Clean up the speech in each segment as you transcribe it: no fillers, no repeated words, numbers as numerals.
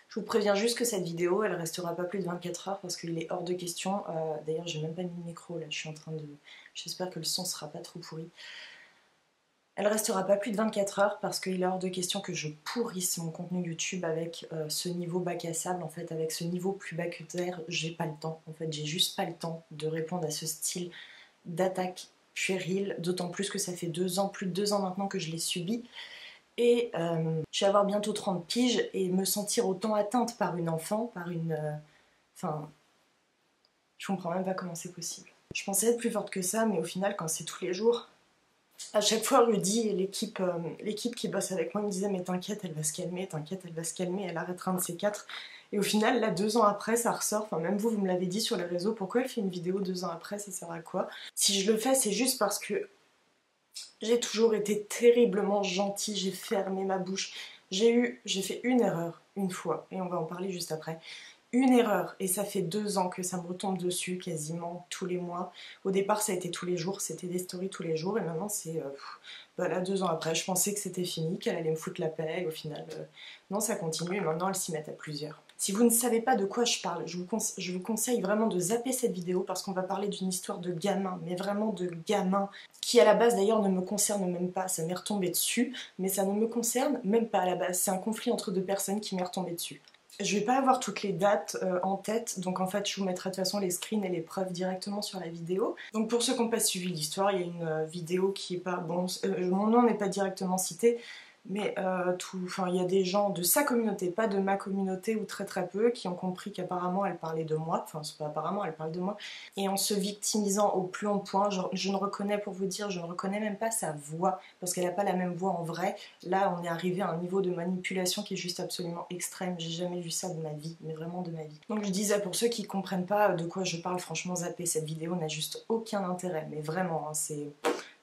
Je vous préviens juste que cette vidéo, elle restera pas plus de 24 heures parce qu'il est hors de question. D'ailleurs, j'ai même pas mis de micro là, je suis en train de... J'espère que le son sera pas trop pourri. Elle restera pas plus de 24 heures parce qu'il est hors de question que je pourrisse mon contenu YouTube avec ce niveau bac à sable. En fait, avec ce niveau plus bas que terre, j'ai pas le temps. En fait, j'ai juste pas le temps de répondre à ce style d'attaque puérile. D'autant plus que ça fait 2 ans, plus de 2 ans maintenant que je l'ai subi. Et je vais avoir bientôt 30 piges et me sentir autant atteinte par une enfant, par une... Enfin, je comprends même pas comment c'est possible. Je pensais être plus forte que ça, mais au final, quand c'est tous les jours... À chaque fois, Rudy et l'équipe qui bosse avec moi me disaient mais t'inquiète, elle va se calmer, t'inquiète, elle va se calmer, elle arrêtera un de ces quatre. Et au final, là, 2 ans après, ça ressort. Enfin, même vous me l'avez dit sur les réseaux, pourquoi elle fait une vidéo 2 ans après, ça sert à quoi? Si je le fais, c'est juste parce que j'ai toujours été terriblement gentille, j'ai fermé ma bouche. J'ai fait une erreur, une fois, et on va en parler juste après. Une erreur, et ça fait 2 ans que ça me retombe dessus quasiment tous les mois. Au départ ça a été tous les jours, c'était des stories tous les jours, et maintenant c'est... là 2 ans après, je pensais que c'était fini, qu'elle allait me foutre la paix, et au final, non, ça continue, et maintenant elles s'y mettent à plusieurs. Si vous ne savez pas de quoi je parle, je vous conseille vraiment de zapper cette vidéo parce qu'on va parler d'une histoire de gamin, mais vraiment de gamin, qui à la base d'ailleurs ne me concerne même pas, ça m'est retombé dessus, mais ça ne me concerne même pas à la base, c'est un conflit entre 2 personnes qui m'est retombé dessus. Je vais pas avoir toutes les dates en tête, donc en fait je vous mettrai de toute façon les screens et les preuves directement sur la vidéo. Donc pour ceux qui n'ont pas suivi l'histoire, il y a une vidéo qui est pas... Bon, mon nom n'est pas directement cité, mais il y a des gens de sa communauté, pas de ma communauté ou très très peu, qui ont compris qu'apparemment elle parlait de moi, enfin c'est pas apparemment, elle parle de moi, et en se victimisant au plus haut point, je ne reconnais, pour vous dire, je ne reconnais même pas sa voix, parce qu'elle n'a pas la même voix en vrai. Là on est arrivé à un niveau de manipulation qui est juste absolument extrême, j'ai jamais vu ça de ma vie, mais vraiment de ma vie. Donc je disais, pour ceux qui comprennent pas de quoi je parle, franchement zapper cette vidéo n'a juste aucun intérêt, mais vraiment, hein, c'est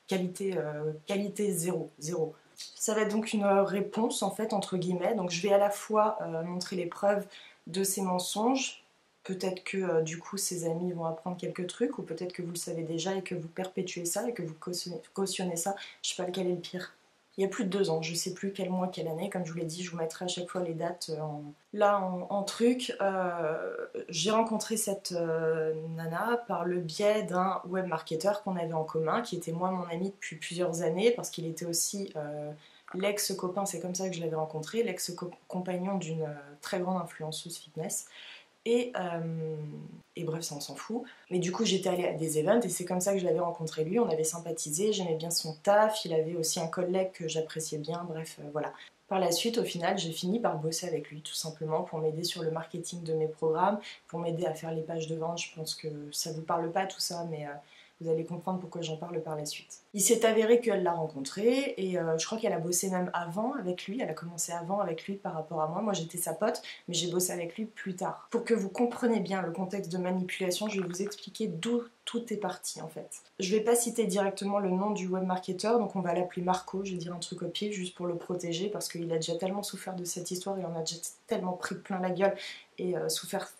qualité zéro, zéro. Ça va être donc une réponse en fait entre guillemets, donc je vais à la fois montrer les preuves de ces mensonges, peut-être que du coup ses amis vont apprendre quelques trucs, ou peut-être que vous le savez déjà et que vous perpétuez ça et que vous cautionnez ça, je sais pas lequel est le pire. Il y a plus de 2 ans, je sais plus quel mois, quelle année, comme je vous l'ai dit, je vous mettrai à chaque fois les dates en truc. J'ai rencontré cette nana par le biais d'un web marketeur qu'on avait en commun, qui était moi mon ami depuis plusieurs années, parce qu'il était aussi l'ex-copain, c'est comme ça que je l'avais rencontré, l'ex-compagnon d'une très grande influenceuse fitness. Et bref, ça on s'en fout. Mais du coup j'étais allée à des events et c'est comme ça que je l'avais rencontré lui, on avait sympathisé, j'aimais bien son taf, il avait aussi un collègue que j'appréciais bien, bref, voilà. Par la suite, au final, j'ai fini par bosser avec lui, tout simplement, pour m'aider sur le marketing de mes programmes, pour m'aider à faire les pages de vente. Je pense que ça vous parle pas tout ça, mais vous allez comprendre pourquoi j'en parle par la suite. Il s'est avéré qu'elle l'a rencontré, et je crois qu'elle a bossé même avant avec lui, elle a commencé avant avec lui par rapport à moi. Moi j'étais sa pote, mais j'ai bossé avec lui plus tard. Pour que vous compreniez bien le contexte de manipulation, je vais vous expliquer d'où tout est parti en fait. Je vais pas citer directement le nom du webmarketeur, donc on va l'appeler Marco, je vais dire un truc au pif juste pour le protéger, parce qu'il a déjà tellement souffert de cette histoire et on a déjà tellement pris plein la gueule et souffert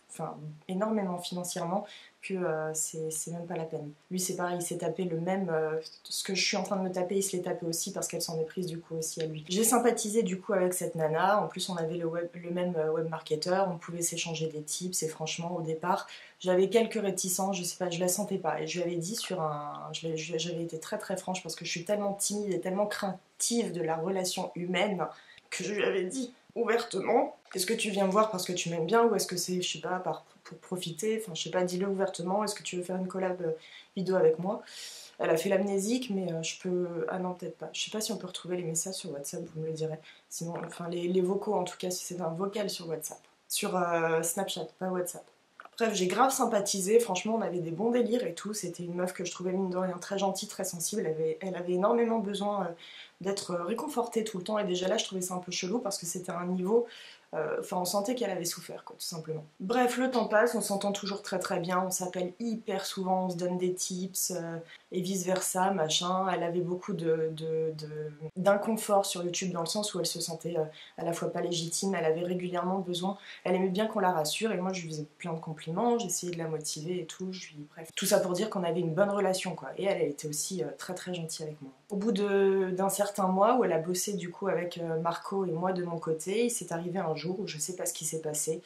énormément financièrement que c'est même pas la peine. Lui c'est pareil, il s'est tapé le même, ce que je suis en train de me taper, il se l'est tapé aussi parce qu'elle s'en est prise du coup aussi à lui. J'ai sympathisé du coup avec cette nana, en plus on avait le même webmarketeur, on pouvait s'échanger des tips, et franchement au départ j'avais quelques réticences, je sais pas, je la sentais pas, et je lui avais dit j'avais été très très franche parce que je suis tellement timide et tellement craintive de la relation humaine que je lui avais dit ouvertement, est-ce que tu viens me voir parce que tu m'aimes bien, ou est-ce que c'est, je sais pas, pour profiter, enfin je sais pas, dis-le ouvertement, est-ce que tu veux faire une collab vidéo avec moi? Elle a fait l'amnésique, mais je peux... Ah non, peut-être pas. Je sais pas si on peut retrouver les messages sur WhatsApp, vous me le direz. Sinon, enfin les vocaux en tout cas, si c'est un vocal sur WhatsApp. Sur Snapchat, pas WhatsApp. Bref, j'ai grave sympathisé, franchement on avait des bons délires et tout, c'était une meuf que je trouvais mine de rien très gentille, très sensible, elle avait énormément besoin d'être réconfortée tout le temps, et déjà là je trouvais ça un peu chelou parce que c'était un niveau, on sentait qu'elle avait souffert quoi, tout simplement. Bref, le temps passe, on s'entend toujours très très bien, on s'appelle hyper souvent, on se donne des tips et vice versa, machin. Elle avait beaucoup d'inconfort sur YouTube dans le sens où elle se sentait à la fois pas légitime, elle avait régulièrement besoin, elle aimait bien qu'on la rassure, et moi je lui faisais plein de compliments, j'essayais de la motiver et tout, bref. Tout ça pour dire qu'on avait une bonne relation quoi, et elle était aussi très très gentille avec moi. Au bout d'un certain mois où elle a bossé du coup avec Marco et moi de mon côté, il s'est arrivé un jour où je sais pas ce qui s'est passé.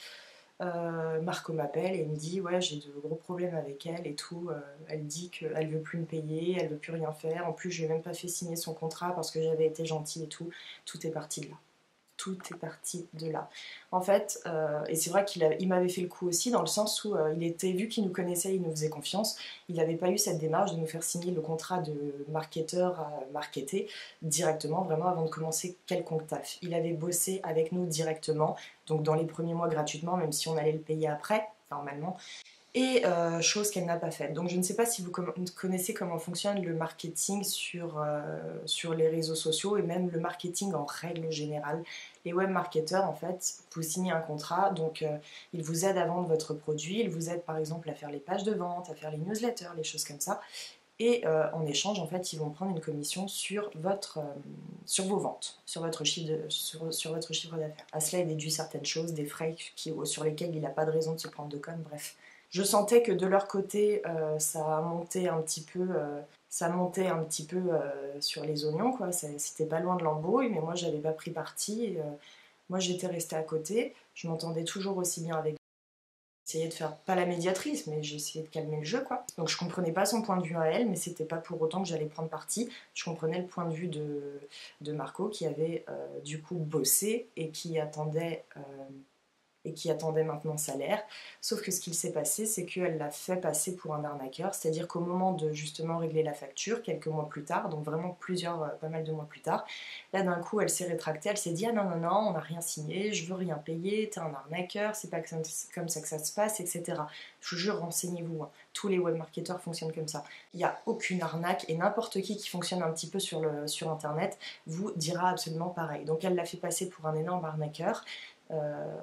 Marco m'appelle et il me dit ouais j'ai de gros problèmes avec elle et tout. Elle dit qu'elle veut plus me payer, elle veut plus rien faire. En plus je lui ai même pas fait signer son contrat parce que j'avais été gentille et tout. Tout est parti de là. Tout est parti de là. En fait, et c'est vrai il m'avait fait le coup aussi dans le sens où il était, vu qu'il nous connaissait, il nous faisait confiance, il n'avait pas eu cette démarche de nous faire signer le contrat de marketeur à marketer directement, vraiment avant de commencer quelconque taf. Il avait bossé avec nous directement, donc dans les premiers mois gratuitement, même si on allait le payer après, normalement. Et chose qu'elle n'a pas faite. Donc je ne sais pas si vous connaissez comment fonctionne le marketing sur les réseaux sociaux et même le marketing en règle générale. Les webmarketeurs, en fait, vous signez un contrat, donc ils vous aident à vendre votre produit, ils vous aident par exemple à faire les pages de vente, à faire les newsletters, les choses comme ça. Et en échange, en fait, ils vont prendre une commission sur vos ventes, sur votre sur votre chiffre d'affaires. À cela est déduit certaines choses, des frais sur lesquels il n'a pas de raison de se prendre de com', bref. Je sentais que de leur côté, ça montait un petit peu, sur les oignons, quoi. C'était pas loin de l'embrouille, mais moi j'avais pas pris parti. Moi j'étais restée à côté, je m'entendais toujours aussi bien avec. J'essayais de faire pas la médiatrice, mais j'ai essayé de calmer le jeu, quoi. Donc je comprenais pas son point de vue à elle, mais c'était pas pour autant que j'allais prendre parti. Je comprenais le point de vue de Marco qui avait du coup bossé et qui attendait maintenant salaire. Sauf que ce qu'il s'est passé, c'est qu'elle l'a fait passer pour un arnaqueur, c'est-à-dire qu'au moment de justement régler la facture, quelques mois plus tard, donc vraiment pas mal de mois plus tard, là d'un coup elle s'est rétractée, elle s'est dit ah non non non, on n'a rien signé, je veux rien payer, t'es un arnaqueur, c'est pas comme ça que ça se passe, etc. Je vous jure, renseignez-vous, hein. Tous les webmarketeurs fonctionnent comme ça. Il n'y a aucune arnaque et n'importe qui fonctionne un petit peu sur internet vous dira absolument pareil. Donc elle l'a fait passer pour un énorme arnaqueur.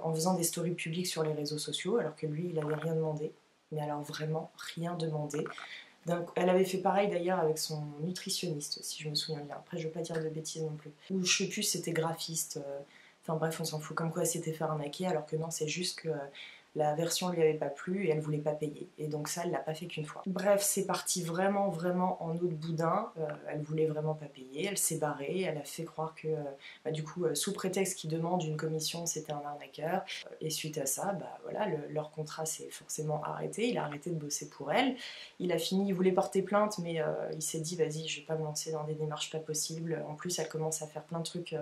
En faisant des stories publiques sur les réseaux sociaux, alors que lui, il n'avait rien demandé. Mais alors vraiment rien demandé. Elle avait fait pareil d'ailleurs avec son nutritionniste, si je me souviens bien. Après, je ne veux pas dire de bêtises non plus. Ou je sais plus, c'était graphiste. Enfin bref, on s'en fout. Comme quoi, c'était faire arnaquer, alors que non, c'est juste que la version lui avait pas plu et elle voulait pas payer. Et donc ça, elle l'a pas fait qu'une fois. Bref, c'est parti vraiment, vraiment en eau de boudin. Elle voulait vraiment pas payer. Elle s'est barrée. Elle a fait croire que, du coup, sous prétexte qu'il demande une commission, c'était un arnaqueur. Et suite à ça, voilà, leur contrat s'est forcément arrêté. Il a arrêté de bosser pour elle. Il a fini, il voulait porter plainte, mais il s'est dit, vas-y, je vais pas me lancer dans des démarches pas possibles. En plus, elle commence à faire plein de trucs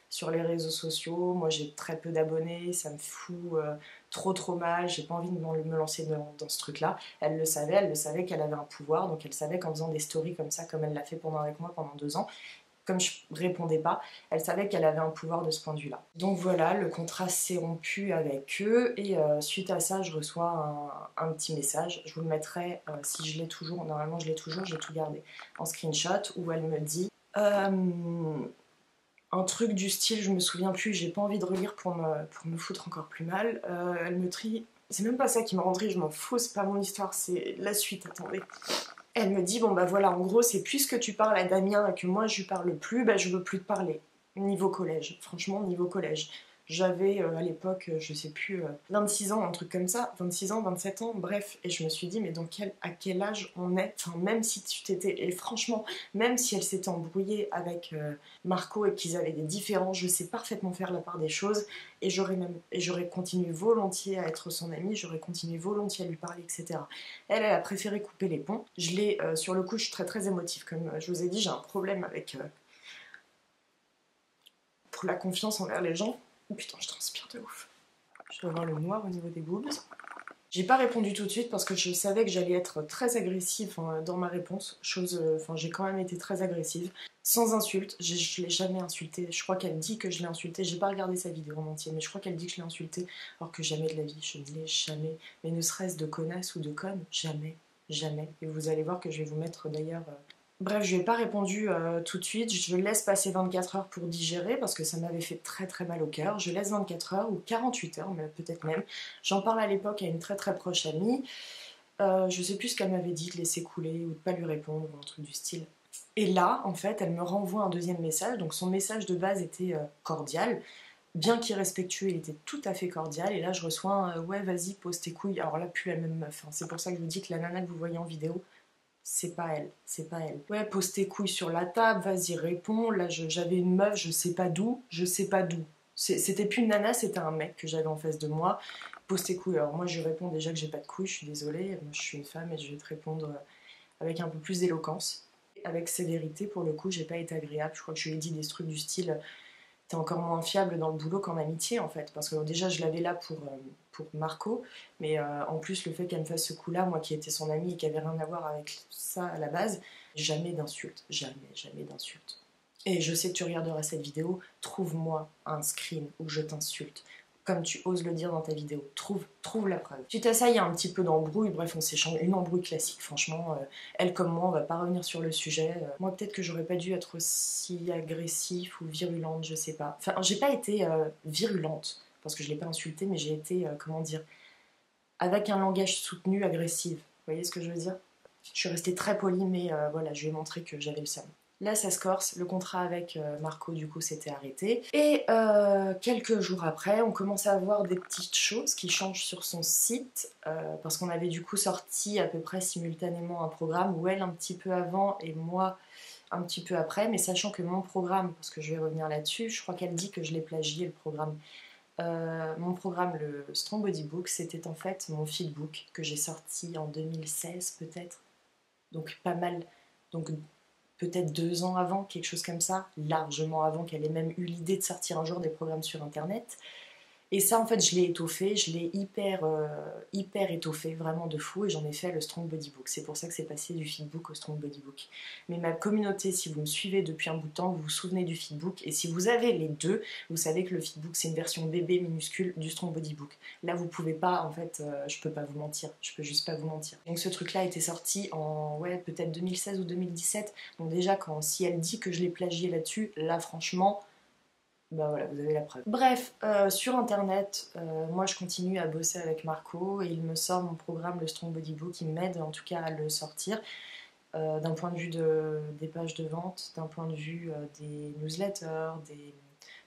sur les réseaux sociaux. Moi, j'ai très peu d'abonnés, ça me fout trop mal. J'ai pas envie de me lancer dans ce truc-là. Elle le savait qu'elle avait un pouvoir, donc elle savait qu'en faisant des stories comme ça, comme elle l'a fait avec moi pendant 2 ans, comme je répondais pas, elle savait qu'elle avait un pouvoir de ce point de vue-là. Donc voilà, le contrat s'est rompu avec eux et suite à ça, je reçois un petit message. Je vous le mettrai si je l'ai toujours. Normalement, je l'ai toujours, j'ai tout gardé en screenshot où elle me dit un truc du style, je me souviens plus, j'ai pas envie de relire pour me foutre encore plus mal. Elle me trie. C'est même pas ça qui me rend triste, je m'en fous, c'est pas mon histoire, c'est la suite, attendez. Elle me dit, bon bah voilà, en gros, c'est puisque tu parles à Damien et que moi je lui parle plus, bah je veux plus te parler. Niveau collège, franchement, niveau collège. J'avais à l'époque, je sais plus, 26 ans, un truc comme ça, 26 ans, 27 ans, bref. Et je me suis dit, mais à quel âge on est, enfin, même si tu t'étais, et franchement, même si elle s'était embrouillée avec Marco et qu'ils avaient des différends, je sais parfaitement faire la part des choses. Et j'aurais continué volontiers à être son amie, j'aurais continué volontiers à lui parler, etc. Elle a préféré couper les ponts. Sur le coup, je suis très très émotive. Comme je vous ai dit, j'ai un problème pour la confiance envers les gens. Oh putain, je transpire de ouf. Je dois avoir le noir au niveau des boobs. J'ai pas répondu tout de suite parce que je savais que j'allais être très agressive dans ma réponse. J'ai quand même été très agressive. Sans insulte, je l'ai jamais insulté. Je crois qu'elle dit que je l'ai insulté. J'ai pas regardé sa vidéo en entier, mais je crois qu'elle dit que je l'ai insulté. Alors que jamais de la vie, je ne l'ai jamais. Mais ne serait-ce de connasse ou de conne, jamais. Jamais. Et vous allez voir que je vais vous mettre d'ailleurs. Bref, je lui ai pas répondu tout de suite, je laisse passer 24 heures pour digérer parce que ça m'avait fait très très mal au cœur. Je laisse 24 heures ou 48 heures, mais peut-être même. J'en parle à l'époque à une très très proche amie. Je sais plus ce qu'elle m'avait dit, de laisser couler ou de pas lui répondre ou un truc du style. Et là, en fait, elle me renvoie un deuxième message. Donc son message de base était cordial. Bien qu'irrespectueux, il était tout à fait cordial. Et là, je reçois un ouais, vas-y, pose tes couilles. Alors là, plus la même meuf. Hein. C'est pour ça que je vous dis que la nana que vous voyez en vidéo, c'est pas elle, c'est pas elle. Ouais, pose tes couilles sur la table, vas-y, réponds. Là, j'avais une meuf, je sais pas d'où, je sais pas d'où. C'était plus une nana, c'était un mec que j'avais en face de moi. Pose tes couilles. Alors moi, je réponds déjà que j'ai pas de couilles, je suis désolée. Moi, je suis une femme et je vais te répondre avec un peu plus d'éloquence. Avec sévérité, pour le coup, j'ai pas été agréable. Je crois que je lui ai dit des trucs du style t'es encore moins fiable dans le boulot qu'en amitié en fait. Parce que déjà, je l'avais là pour Marco, mais en plus, le fait qu'elle me fasse ce coup-là, moi qui étais son amie et qui avait rien à voir avec ça à la base, jamais d'insulte. Jamais, jamais d'insulte. Et je sais que tu regarderas cette vidéo, trouve-moi un screen où je t'insulte. Comme tu oses le dire dans ta vidéo, trouve la preuve. Suite à ça, il y a un petit peu d'embrouille, bref, on s'échange une embrouille classique, franchement. Elle comme moi, on va pas revenir sur le sujet. Moi, peut-être que j'aurais pas dû être aussi agressif ou virulente, je sais pas. Enfin, j'ai pas été virulente, parce que je l'ai pas insultée, mais j'ai été, comment dire, avec un langage soutenu, agressif. Vous voyez ce que je veux dire? Je suis restée très polie, mais voilà, je lui ai montré que j'avais le seum. Là, ça se corse, le contrat avec Marco, du coup, s'était arrêté. Et quelques jours après, on commence à voir des petites choses qui changent sur son site, parce qu'on avait du coup sorti à peu près simultanément un programme, où elle un petit peu avant et moi un petit peu après, mais sachant que mon programme, parce que je vais revenir là-dessus, je crois qu'elle dit que je l'ai plagié, le programme. Mon programme, le Strong Body Book, c'était en fait mon feedbook que j'ai sorti en 2016 peut-être, donc pas mal, donc peut-être 2 ans avant, quelque chose comme ça, largement avant qu'elle ait même eu l'idée de sortir un jour des programmes sur internet. Et ça, en fait, je l'ai étoffé, je l'ai hyper étoffé, vraiment de fou, et j'en ai fait le Strong Body Book. C'est pour ça que c'est passé du Feedbook au Strong Body Book. Mais ma communauté, si vous me suivez depuis un bout de temps, vous vous souvenez du Feedbook, et si vous avez les deux, vous savez que le Feedbook, c'est une version bébé minuscule du Strong Body Book. Là, vous pouvez pas, en fait, je peux pas vous mentir, je peux juste pas vous mentir. Donc ce truc-là a été sorti en, ouais, peut-être 2016 ou 2017. Donc déjà, si elle dit que je l'ai plagié là-dessus, là, franchement... Bah voilà, vous avez la preuve. Bref, sur internet, moi je continue à bosser avec Marco et il me sort mon programme, le Strong Body Book, il m'aide en tout cas à le sortir. D'un point de vue des pages de vente, d'un point de vue des newsletters,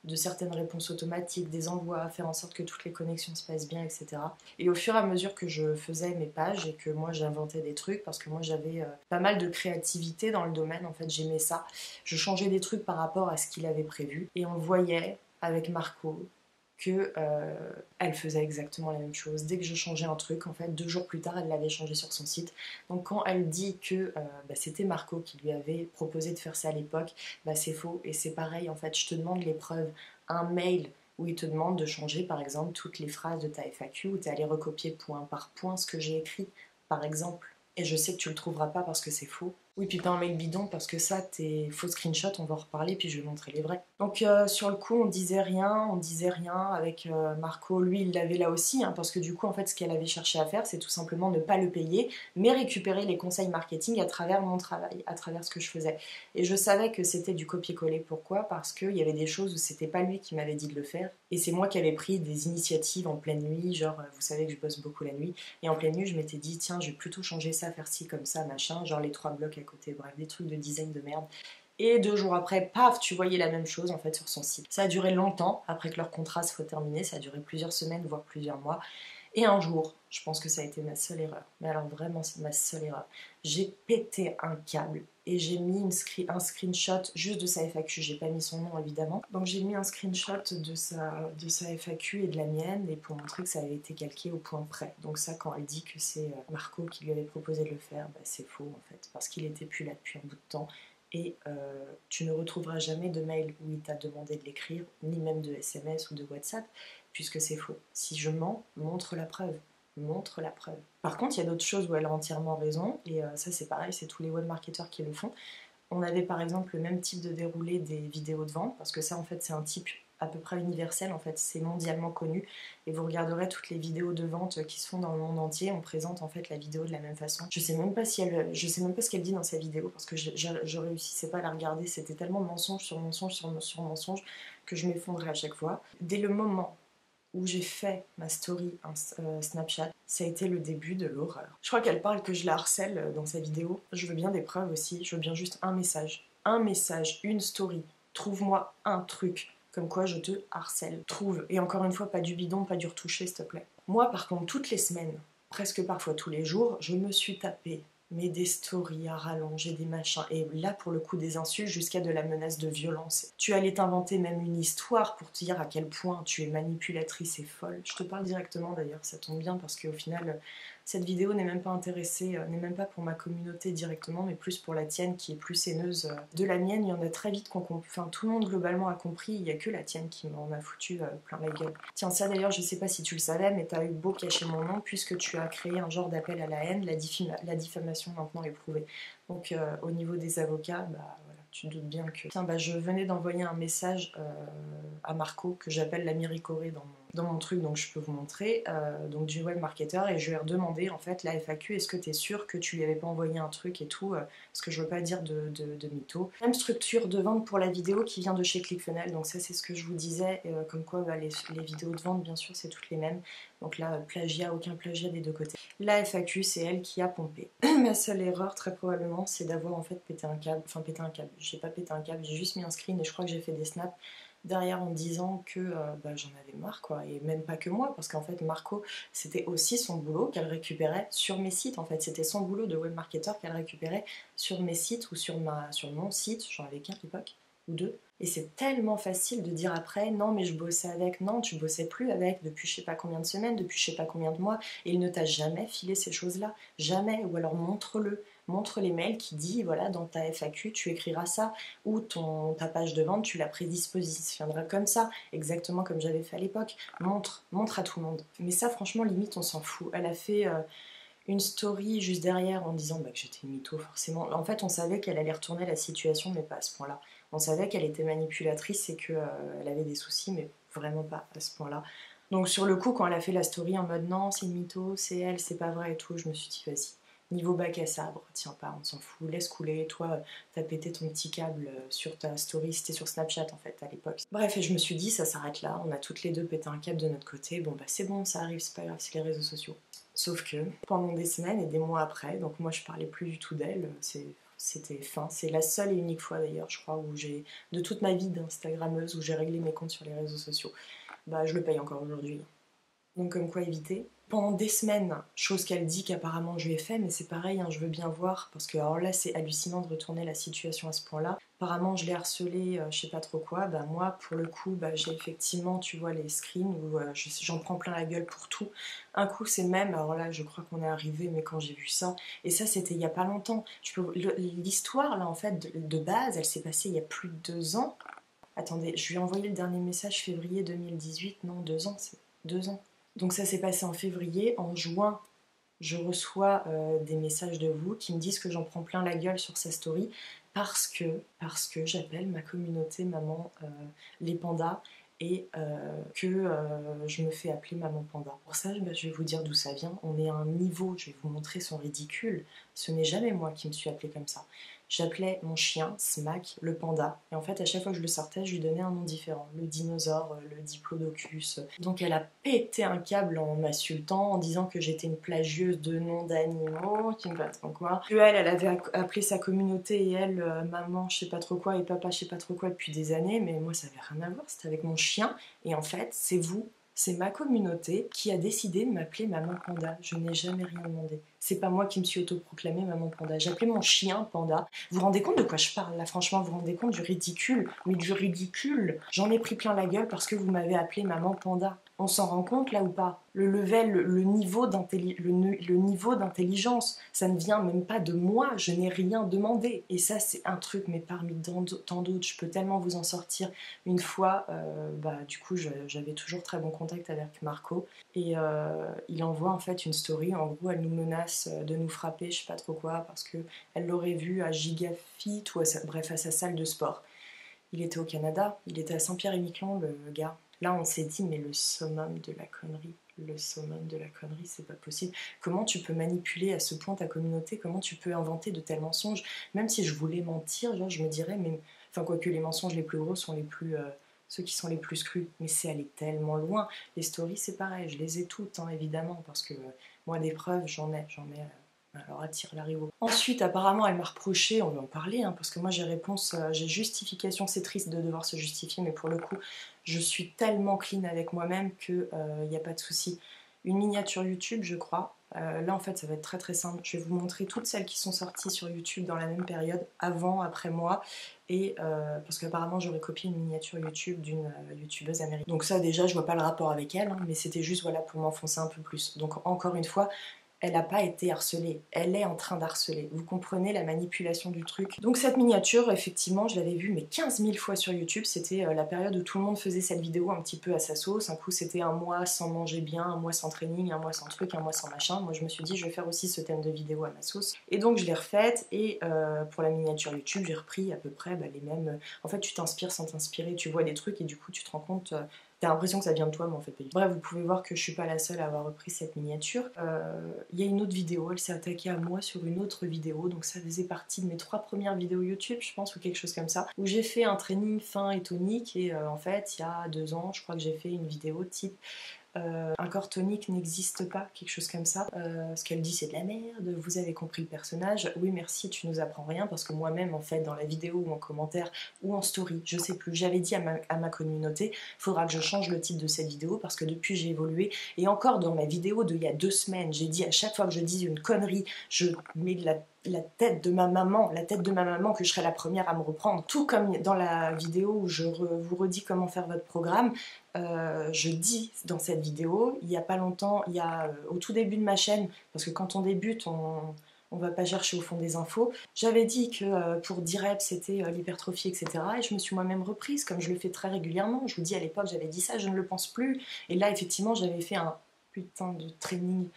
de certaines réponses automatiques, des envois, faire en sorte que toutes les connexions se passent bien, etc. Et au fur et à mesure que je faisais mes pages et que moi j'inventais des trucs, parce que moi j'avais pas mal de créativité dans le domaine, en fait j'aimais ça, je changeais des trucs par rapport à ce qu'il avait prévu. Et on voyait avec Marco que elle faisait exactement la même chose. Dès que je changeais un truc, en fait, 2 jours plus tard, elle l'avait changé sur son site. Donc quand elle dit que c'était Marco qui lui avait proposé de faire ça à l'époque, c'est faux. Et c'est pareil, en fait, je te demande les preuves. Un mail où il te demande de changer, par exemple, toutes les phrases de ta FAQ, où tu es allé recopier point par point ce que j'ai écrit, par exemple. Et je sais que tu le trouveras pas parce que c'est faux. Oui, puis pas un mail bidon, parce que ça, tes faux screenshots, on va en reparler, puis je vais montrer les vrais. Donc sur le coup, on disait rien avec Marco. Lui, il l'avait là aussi, hein, parce que du coup, en fait, ce qu'elle avait cherché à faire, c'est tout simplement ne pas le payer, mais récupérer les conseils marketing à travers mon travail, à travers ce que je faisais. Et je savais que c'était du copier-coller. Pourquoi? Parce qu'il y avait des choses où c'était pas lui qui m'avait dit de le faire, et c'est moi qui avais pris des initiatives en pleine nuit, genre, vous savez que je bosse beaucoup la nuit, et en pleine nuit, je m'étais dit, tiens, je vais plutôt changer ça, faire ci, comme ça, machin, genre les 3 blocs à côté, bref, des trucs de design de merde. Et 2 jours après, paf, tu voyais la même chose en fait sur son site. Ça a duré longtemps, après que leur contrat soit terminé, ça a duré plusieurs semaines, voire plusieurs mois. Et un jour, je pense que ça a été ma seule erreur, mais alors vraiment c'est ma seule erreur, j'ai pété un câble et j'ai mis un screenshot juste de sa FAQ, j'ai pas mis son nom évidemment, donc j'ai mis un screenshot de sa FAQ et de la mienne, et pour montrer que ça avait été calqué au point près. Donc ça, quand elle dit que c'est Marco qui lui avait proposé de le faire, c'est faux en fait, parce qu'il était plus là depuis un bout de temps. Et tu ne retrouveras jamais de mail où il t'a demandé de l'écrire, ni même de SMS ou de WhatsApp, puisque c'est faux. Si je mens, montre la preuve. Montre la preuve. Par contre, il y a d'autres choses où elle a entièrement raison, et ça c'est pareil, c'est tous les webmarketeurs qui le font. On avait par exemple le même type de déroulé des vidéos de vente, parce que ça en fait c'est un type à peu près universel, en fait c'est mondialement connu, et vous regarderez toutes les vidéos de vente qui se font dans le monde entier, on présente en fait la vidéo de la même façon. Je sais même pas ce qu'elle dit dans sa vidéo, parce que je réussissais pas à la regarder, c'était tellement mensonge sur mensonge sur mensonge que je m'effondrais à chaque fois. Dès le moment où j'ai fait ma story Snapchat, ça a été le début de l'horreur. Je crois qu'elle parle que je la harcèle dans sa vidéo. Je veux bien des preuves aussi, je veux bien juste un message. Un message, une story. Trouve-moi un truc comme quoi je te harcèle. Trouve. Et encore une fois, pas du bidon, pas du retouché, s'il te plaît. Moi, par contre, toutes les semaines, presque parfois tous les jours, je me suis tapé mais des stories à rallonge et des machins. Et là, pour le coup, des insultes jusqu'à de la menace de violence. Tu allais t'inventer même une histoire pour te dire à quel point tu es manipulatrice et folle. Je te parle directement d'ailleurs, ça tombe bien parce qu'au final, cette vidéo n'est même pas intéressée, n'est même pas pour ma communauté directement, mais plus pour la tienne qui est plus haineuse. De la mienne, il y en a très vite enfin, tout le monde globalement a compris, il n'y a que la tienne qui m'en a foutu plein la gueule. Tiens, ça d'ailleurs, je sais pas si tu le savais, mais tu as eu beau cacher mon nom puisque tu as créé un genre d'appel à la haine, la diffamation maintenant est prouvée. Donc au niveau des avocats, bah voilà, tu te doutes bien que... Tiens, bah je venais d'envoyer un message à Marco, que j'appelle l'ami Ricoré dans mon truc, donc je peux vous montrer, donc du web marketeur, et je lui ai redemandé en fait la FAQ, est-ce que tu es sûr que tu lui avais pas envoyé un truc et tout, parce que je veux pas dire de mytho. Même structure de vente pour la vidéo qui vient de chez ClickFunnels, donc ça c'est ce que je vous disais, comme quoi bah, les vidéos de vente bien sûr c'est toutes les mêmes, donc là plagiat, aucun plagiat des deux côtés. La FAQ c'est elle qui a pompé. Ma seule erreur très probablement c'est d'avoir en fait pété un câble, j'ai pas pété un câble, j'ai juste mis un screen et je crois que j'ai fait des snaps derrière en disant que bah, j'en avais marre quoi, et même pas que moi, parce qu'en fait Marco c'était aussi son boulot qu'elle récupérait sur mes sites, en fait c'était son boulot de webmarketeur qu'elle récupérait sur mes sites ou sur mon site, j'en avais qu'un à l'époque, ou deux, et c'est tellement facile de dire après non mais je bossais avec, non tu bossais plus avec depuis je sais pas combien de semaines, depuis je sais pas combien de mois, et il ne t'a jamais filé ces choses là, jamais, ou alors montre-le. Montre les mails qui dit voilà dans ta FAQ tu écriras ça, ou ta page de vente tu la prédispositionneras comme ça, exactement comme j'avais fait à l'époque. Montre à tout le monde. Mais ça franchement limite on s'en fout. Elle a fait une story juste derrière en disant bah, que j'étais une mytho forcément. En fait on savait qu'elle allait retourner la situation mais pas à ce point là. On savait qu'elle était manipulatrice et qu'elle avait des soucis mais vraiment pas à ce point là. Donc sur le coup quand elle a fait la story en mode non c'est une mytho, c'est elle, c'est pas vrai et tout, je me suis dit vas-y. Niveau bac à sabre, tiens pas, on s'en fout, laisse couler. Toi, t'as pété ton petit câble sur ta story, c'était sur Snapchat en fait à l'époque. Bref, et je me suis dit, ça s'arrête là, on a toutes les deux pété un câble de notre côté, bon bah c'est bon, ça arrive, c'est pas grave, c'est les réseaux sociaux. Sauf que pendant des semaines et des mois après, donc moi je parlais plus du tout d'elle, c'était fin. C'est la seule et unique fois d'ailleurs, je crois, où j'ai, de toute ma vie d'instagrammeuse, où j'ai réglé mes comptes sur les réseaux sociaux. Bah je le paye encore aujourd'hui. Donc comme quoi éviter. Pendant des semaines, chose qu'elle dit qu'apparemment je lui ai fait, mais c'est pareil, hein, je veux bien voir, parce que alors là c'est hallucinant de retourner la situation à ce point-là. Apparemment je l'ai harcelé, je sais pas trop quoi, bah moi pour le coup bah, j'ai effectivement, tu vois les screens où j'en prends plein la gueule pour tout. Un coup c'est même, alors là je crois qu'on est arrivé, mais quand j'ai vu ça, et ça c'était il y a pas longtemps, l'histoire là en fait de base, elle s'est passée il y a plus de 2 ans. Attendez, je lui ai envoyé le dernier message février 2018, non 2 ans, c'est 2 ans. Donc ça s'est passé en février. En juin, je reçois des messages de vous qui me disent que j'en prends plein la gueule sur sa story parce que j'appelle ma communauté maman les pandas et que je me fais appeler maman panda. Pour ça, bah, je vais vous dire d'où ça vient. On est à un niveau, je vais vous montrer son ridicule. Ce n'est jamais moi qui me suis appelée comme ça. J'appelais mon chien Smack le panda. Et en fait, à chaque fois que je le sortais, je lui donnais un nom différent. Le dinosaure, le diplodocus. Donc elle a pété un câble en m'insultant, en disant que j'étais une plagieuse de noms d'animaux, qui ne pas trop quoi. Que elle avait appelé sa communauté et elle, maman je sais pas trop quoi et papa je sais pas trop quoi depuis des années. Mais moi, ça avait rien à voir, c'était avec mon chien. Et en fait, c'est vous. C'est ma communauté qui a décidé de m'appeler Maman Panda. Je n'ai jamais rien demandé. C'est pas moi qui me suis autoproclamée Maman Panda. J'ai appelé mon chien Panda. Vous vous rendez compte de quoi je parle là? Franchement, vous vous rendez compte du ridicule? Mais du ridicule! J'en ai pris plein la gueule parce que vous m'avez appelé Maman Panda. On s'en rend compte là ou pas? Le level, le niveau d'intelligence, ça ne vient même pas de moi, je n'ai rien demandé. Et ça c'est un truc, mais parmi tant d'autres, je peux tellement vous en sortir. Une fois, bah, du coup j'avais toujours très bon contact avec Marco, et il envoie en fait une story, en gros elle nous menace de nous frapper, je sais pas trop quoi, parce qu'elle l'aurait vu à Gigafit ou bref à sa salle de sport. Il était au Canada, il était à Saint-Pierre-et-Miquelon le gars. Là, on s'est dit, mais le summum de la connerie, c'est pas possible. Comment tu peux manipuler à ce point ta communauté? Comment tu peux inventer de tels mensonges? Même si je voulais mentir, genre, je me dirais, mais... Enfin, quoique les mensonges les plus gros sont ceux qui sont les plus crus. Mais c'est aller tellement loin. Les stories, c'est pareil, je les ai toutes, hein, évidemment, parce que moi, des preuves, j'en ai alors attire l'arigot. Ensuite, apparemment, elle m'a reproché, on va en parler, hein, parce que moi j'ai réponse, j'ai justification, c'est triste de devoir se justifier, mais pour le coup, je suis tellement clean avec moi-même qu'il n'y a pas de souci. une miniature YouTube, je crois. Là en fait ça va être très très simple, je vais vous montrer toutes celles qui sont sorties sur YouTube dans la même période, avant, après moi, et parce qu'apparemment j'aurais copié une miniature YouTube d'une youtubeuse américaine. Donc ça déjà je vois pas le rapport avec elle, hein, mais c'était juste voilà pour m'enfoncer un peu plus. Donc encore une fois, elle n'a pas été harcelée, elle est en train d'harceler. Vous comprenez la manipulation du truc. Donc cette miniature, effectivement, je l'avais vue mais 15 000 fois sur YouTube. C'était la période où tout le monde faisait cette vidéo un petit peu à sa sauce. Un coup c'était un mois sans manger bien, un mois sans training, un mois sans truc, un mois sans machin. Moi je me suis dit je vais faire aussi ce thème de vidéo à ma sauce. Et donc je l'ai refaite et pour la miniature YouTube, j'ai repris à peu près les mêmes... En fait tu t'inspires sans t'inspirer, tu vois des trucs et du coup tu te rends compte... T'as l'impression que ça vient de toi, mais en fait pas du tout. Bref, vous pouvez voir que je suis pas la seule à avoir repris cette miniature. Il y a une autre vidéo, elle s'est attaquée à moi sur une autre vidéo, donc ça faisait partie de mes 3 premières vidéos YouTube, je pense, ou quelque chose comme ça, où j'ai fait un training fin et tonique, et en fait, il y a 2 ans, je crois que j'ai fait une vidéo type un corps tonique n'existe pas, quelque chose comme ça. Ce qu'elle dit c'est de la merde, vous avez compris le personnage, oui merci, tu nous apprends rien, parce que moi-même en fait dans la vidéo ou en commentaire ou en story, je sais plus, j'avais dit à ma communauté, faudra que je change le titre de cette vidéo parce que depuis j'ai évolué, et encore dans ma vidéo d'il y a 2 semaines, j'ai dit à chaque fois que je dis une connerie, je mets de la tête de ma maman que je serai la première à me reprendre. Tout comme dans la vidéo où je vous redis comment faire votre programme, je dis dans cette vidéo, il y a pas longtemps, au tout début de ma chaîne, parce que quand on débute, on va pas chercher au fond des infos, j'avais dit que pour DIREP c'était l'hypertrophie, etc. Et je me suis moi-même reprise, comme je le fais très régulièrement. Je vous dis à l'époque j'avais dit ça, je ne le pense plus. Et là effectivement j'avais fait un putain de training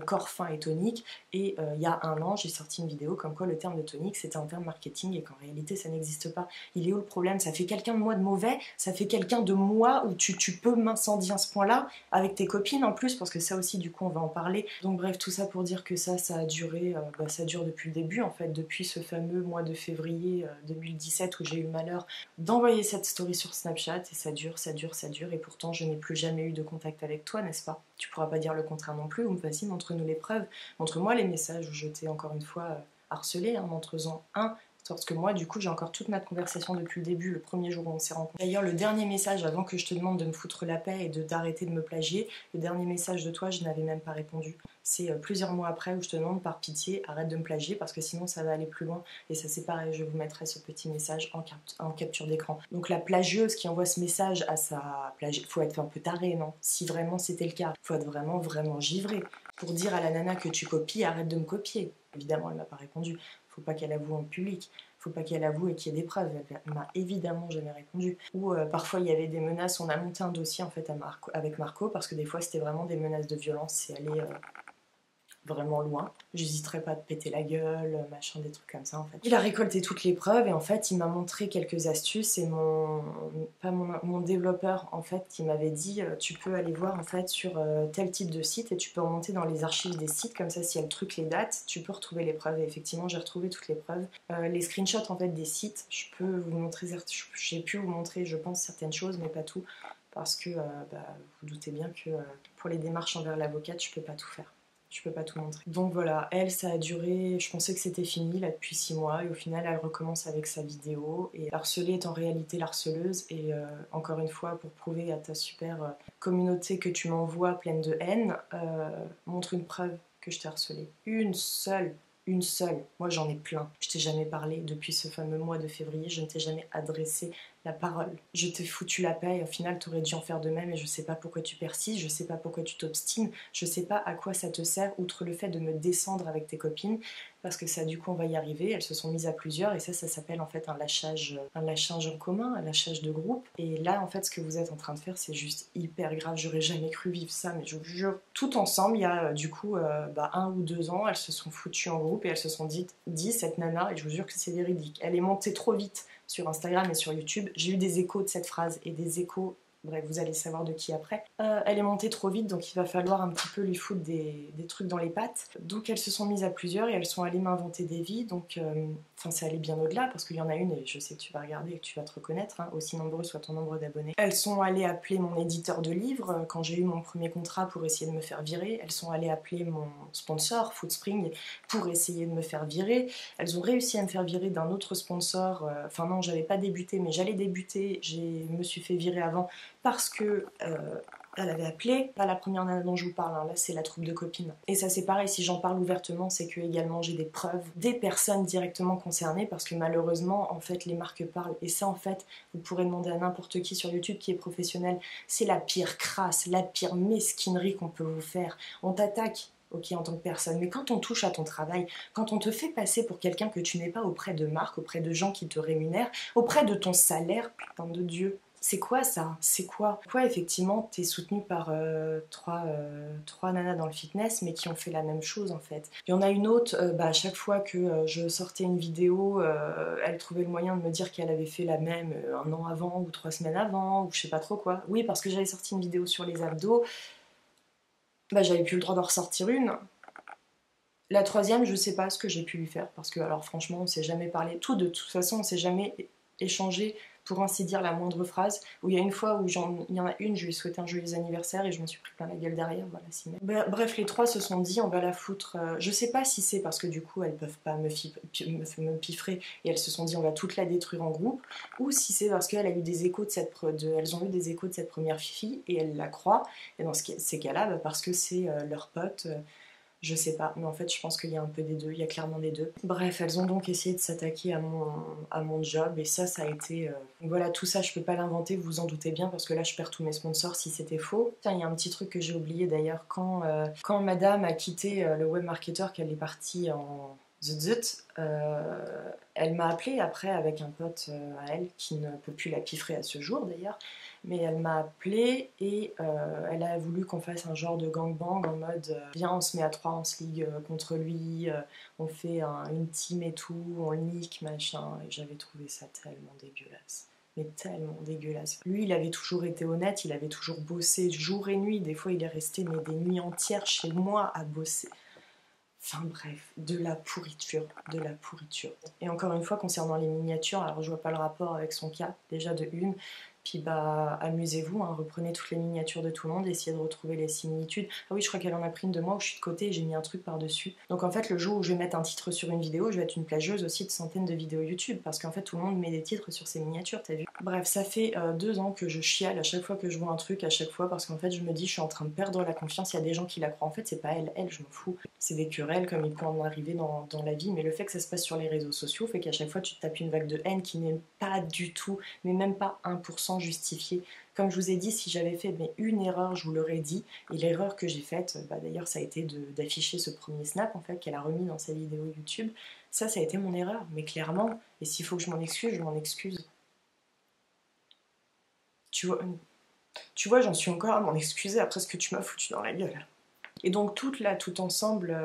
corps fin et tonique, et il y a 1 an j'ai sorti une vidéo comme quoi le terme de tonique c'était un terme marketing et qu'en réalité ça n'existe pas. Il est où le problème? Ça fait quelqu'un de moi de mauvais, ça fait quelqu'un de moi où tu peux m'incendier à ce point là avec tes copines en plus, parce que ça aussi du coup on va en parler. Donc bref, tout ça pour dire que ça a duré, ça dure depuis le début en fait, depuis ce fameux mois de février 2017 où j'ai eu le malheur d'envoyer cette story sur Snapchat, et ça dure, ça dure, ça dure, et pourtant je n'ai plus jamais eu de contact avec toi, n'est-ce pas? Tu pourras pas dire le contraire non plus, ou vas-y, montre-nous les preuves, montre-moi les messages où je t'ai encore une fois harcelé, hein, montre-en un, parce que moi du coup j'ai encore toute notre conversation depuis le début, le premier jour où on s'est rencontrés. D'ailleurs le dernier message avant que je te demande de me foutre la paix et d'arrêter de me plagier, le dernier message de toi je n'avais même pas répondu. C'est plusieurs mois après où je te demande par pitié arrête de me plagier parce que sinon ça va aller plus loin, et ça c'est pareil, je vous mettrai ce petit message en capture d'écran. Donc la plagieuse qui envoie ce message à sa plagieuse, faut être un peu taré, non? Si vraiment c'était le cas, faut être vraiment vraiment givré pour dire à la nana que tu copies arrête de me copier. Évidemment elle m'a pas répondu, faut pas qu'elle avoue en public, faut pas qu'elle avoue et qu'il y ait des preuves, elle m'a évidemment jamais répondu. Ou parfois il y avait des menaces, on a monté un dossier en fait avec Marco, parce que des fois c'était vraiment des menaces de violence, c'est allé vraiment loin. J'hésiterais pas à te péter la gueule, machin, des trucs comme ça en fait. Il a récolté toutes les preuves et en fait il m'a montré quelques astuces, et mon développeur en fait qui m'avait dit tu peux aller voir en fait sur tel type de site et tu peux remonter dans les archives des sites, comme ça s'il y a le truc, les dates, tu peux retrouver les preuves, et effectivement j'ai retrouvé toutes les preuves. Les screenshots en fait des sites, je peux vous montrer, j'ai pu vous montrer je pense certaines choses mais pas tout, parce que vous doutez bien que pour les démarches envers l'avocate je peux pas tout faire. Je peux pas tout montrer. Donc voilà, elle, ça a duré, je pensais que c'était fini là depuis 6 mois, et au final elle recommence avec sa vidéo, et l'harcelée est en réalité l'harceleuse, et encore une fois pour prouver à ta super communauté que tu m'envoies pleine de haine, montre une preuve que je t'ai harcelée. Une seule. Moi j'en ai plein. Je t'ai jamais parlé depuis ce fameux mois de février, je ne t'ai jamais adressé la parole. Je t'ai foutu la paix et au final t'aurais dû en faire de même, et je sais pas pourquoi tu persistes, je sais pas pourquoi tu t'obstines, je sais pas à quoi ça te sert outre le fait de me descendre avec tes copines, parce que ça du coup on va y arriver, elles se sont mises à plusieurs et ça s'appelle en fait un lâchage en commun, un lâchage de groupe, et là en fait ce que vous êtes en train de faire c'est juste hyper grave, j'aurais jamais cru vivre ça, mais je vous jure, tout ensemble il y a du coup 1 ou 2 ans, elles se sont foutues en groupe et elles se sont dit cette nana, et je vous jure que c'est véridique, elle est montée trop vite sur Instagram et sur YouTube. J'ai eu des échos de cette phrase et des échos, bref, vous allez savoir de qui après. Elle est montée trop vite, donc il va falloir un petit peu lui foutre des trucs dans les pattes. Donc elles se sont mises à plusieurs et elles sont allées m'inventer des vies, donc c'est allé bien au-delà, parce qu'il y en a une, et je sais que tu vas regarder et que tu vas te reconnaître, hein, aussi nombreux soit ton nombre d'abonnés. Elles sont allées appeler mon éditeur de livres quand j'ai eu mon premier contrat pour essayer de me faire virer. Elles sont allées appeler mon sponsor, Foodspring, pour essayer de me faire virer. Elles ont réussi à me faire virer d'un autre sponsor, enfin non, j'avais pas débuté, mais j'allais débuter, je me suis fait virer avant, parce que Elle avait appelé, pas la première nana dont je vous parle, hein, là c'est la troupe de copines. Et ça c'est pareil, si j'en parle ouvertement, c'est que également j'ai des preuves, des personnes directement concernées, parce que malheureusement, en fait, les marques parlent. Et ça, en fait, vous pourrez demander à n'importe qui sur YouTube qui est professionnel, c'est la pire crasse, la pire mesquinerie qu'on peut vous faire. On t'attaque, ok, en tant que personne, mais quand on touche à ton travail, quand on te fait passer pour quelqu'un que tu n'es pas auprès de marques, auprès de gens qui te rémunèrent, auprès de ton salaire, putain de Dieu, c'est quoi ça? C'est quoi? Pourquoi effectivement t'es soutenu par trois nanas dans le fitness mais qui ont fait la même chose en fait. Il y en a une autre, à chaque fois que je sortais une vidéo, elle trouvait le moyen de me dire qu'elle avait fait la même un an avant ou 3 semaines avant ou je sais pas trop quoi. Oui, parce que j'avais sorti une vidéo sur les abdos, j'avais plus le droit d'en ressortir une. La troisième, je sais pas ce que j'ai pu lui faire parce que alors franchement on s'est jamais parlé. De toute façon on s'est jamais échangé pour ainsi dire la moindre phrase, où il y a une fois où il y en a une, je lui ai souhaité un joyeux anniversaire et je m'en suis pris plein la gueule derrière, voilà, si bref, les trois se sont dit on va la foutre, je sais pas si c'est parce que du coup elles peuvent pas me piffrer et elles se sont dit on va toute la détruire en groupe, ou si c'est parce qu'elle a eu des échos elles ont eu des échos de cette première fille et elles la croient, et dans ces cas-là, parce que c'est leur pote, je sais pas, mais en fait je pense qu'il y a un peu des deux, il y a clairement des deux. Bref, elles ont donc essayé de s'attaquer à mon job et ça a été... Voilà, tout ça je peux pas l'inventer, vous vous en doutez bien, parce que là je perds tous mes sponsors si c'était faux. Tiens, il y a un petit truc que j'ai oublié d'ailleurs, quand madame a quitté le web marketer, qu'elle est partie en... Zut, elle m'a appelé après avec un pote à elle qui ne peut plus la piffrer à ce jour d'ailleurs, mais elle m'a appelé et elle a voulu qu'on fasse un genre de gangbang en mode viens on se met à trois, on se ligue contre lui, on fait une team et tout, on le nique machin, et j'avais trouvé ça tellement dégueulasse. Mais tellement dégueulasse. Lui, il avait toujours été honnête, il avait toujours bossé jour et nuit, des fois il est resté mais des nuits entières chez moi à bosser. Enfin bref, de la pourriture, de la pourriture. Et encore une fois, concernant les miniatures, alors je vois pas le rapport avec son cas, déjà de une, puis amusez-vous, hein, reprenez toutes les miniatures de tout le monde, essayez de retrouver les similitudes. Ah oui, je crois qu'elle en a pris une de moi où je suis de côté et j'ai mis un truc par-dessus. Donc en fait, le jour où je vais mettre un titre sur une vidéo, je vais être une plageuse aussi de centaines de vidéos YouTube, parce qu'en fait, tout le monde met des titres sur ses miniatures, t'as vu? Bref, ça fait 2 ans que je chiale à chaque fois que je vois un truc, à chaque fois, parce qu'en fait, je me dis, je suis en train de perdre la confiance, il y a des gens qui la croient. En fait, c'est pas elle, je m'en fous. C'est des querelles, comme il peut en arriver dans la vie, mais le fait que ça se passe sur les réseaux sociaux fait qu'à chaque fois, tu te tapes une vague de haine qui n'est pas du tout, mais même pas 1% justifiée. Comme je vous ai dit, si j'avais fait une erreur, je vous l'aurais dit. Et l'erreur que j'ai faite, d'ailleurs, ça a été d'afficher ce premier snap en fait qu'elle a remis dans sa vidéo YouTube. Ça a été mon erreur, mais clairement. Et s'il faut que je m'en excuse, je m'en excuse. Tu vois, j'en suis encore à m'en excuser après ce que tu m'as foutu dans la gueule. Et donc tout ensemble,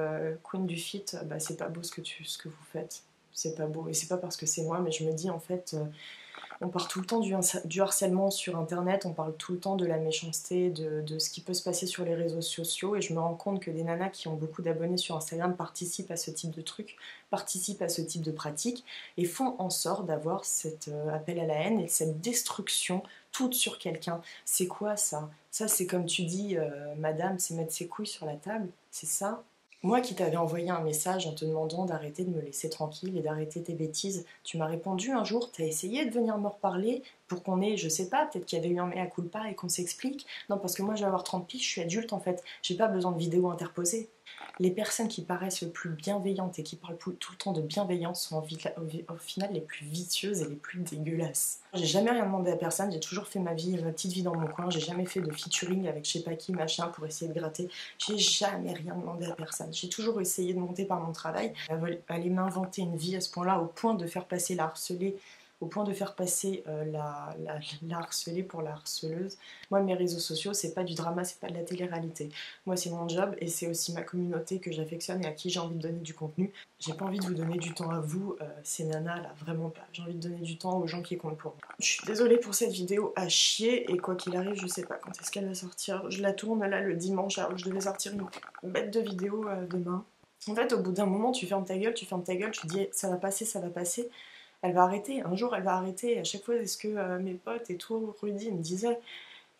Queen du Fit, c'est pas beau ce que vous faites. C'est pas beau. Et c'est pas parce que c'est moi, mais je me dis en fait... on parle tout le temps du harcèlement sur internet, on parle tout le temps de la méchanceté, de ce qui peut se passer sur les réseaux sociaux, et je me rends compte que des nanas qui ont beaucoup d'abonnés sur Instagram participent à ce type de trucs, participent à ce type de pratiques, et font en sorte d'avoir cet appel à la haine et cette destruction toute sur quelqu'un. C'est quoi ça? Ça c'est comme tu dis, madame, c'est mettre ses couilles sur la table, c'est ça? Moi qui t'avais envoyé un message en te demandant d'arrêter de me laisser tranquille et d'arrêter tes bêtises, tu m'as répondu un jour, t'as essayé de venir me reparler pour qu'on ait, je sais pas, peut-être qu'il y avait eu un mea culpa et qu'on s'explique. Non, parce que moi je vais avoir 30 piges, je suis adulte en fait, j'ai pas besoin de vidéos interposées. Les personnes qui paraissent le plus bienveillantes et qui parlent tout le temps de bienveillance sont au final les plus vicieuses et les plus dégueulasses. J'ai jamais rien demandé à personne, j'ai toujours fait ma petite vie dans mon coin, j'ai jamais fait de featuring avec je sais pas qui, machin, pour essayer de gratter. J'ai jamais rien demandé à personne. J'ai toujours essayé de monter par mon travail. Aller m'inventer une vie à ce point-là, au point de faire passer la harcelée, au point de faire passer la harcelée pour la harceleuse. Moi, mes réseaux sociaux, c'est pas du drama, c'est pas de la télé-réalité. Moi, c'est mon job et c'est aussi ma communauté que j'affectionne et à qui j'ai envie de donner du contenu. J'ai pas envie de vous donner du temps à vous, ces nanas là, vraiment pas. J'ai envie de donner du temps aux gens qui comptent pour moi. Je suis désolée pour cette vidéo à chier et quoi qu'il arrive, je sais pas quand est-ce qu'elle va sortir. Je la tourne là le dimanche alors que je devais sortir une bête de vidéo demain. En fait, au bout d'un moment, tu fermes ta gueule, tu dis ça va passer, ça va passer. Elle va arrêter, un jour elle va arrêter. Et à chaque fois, est-ce que mes potes et tout, Rudy me disaient,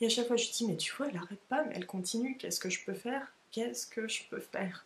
et à chaque fois je dis mais tu vois, elle arrête pas, mais elle continue, qu'est-ce que je peux faire? Qu'est-ce que je peux faire?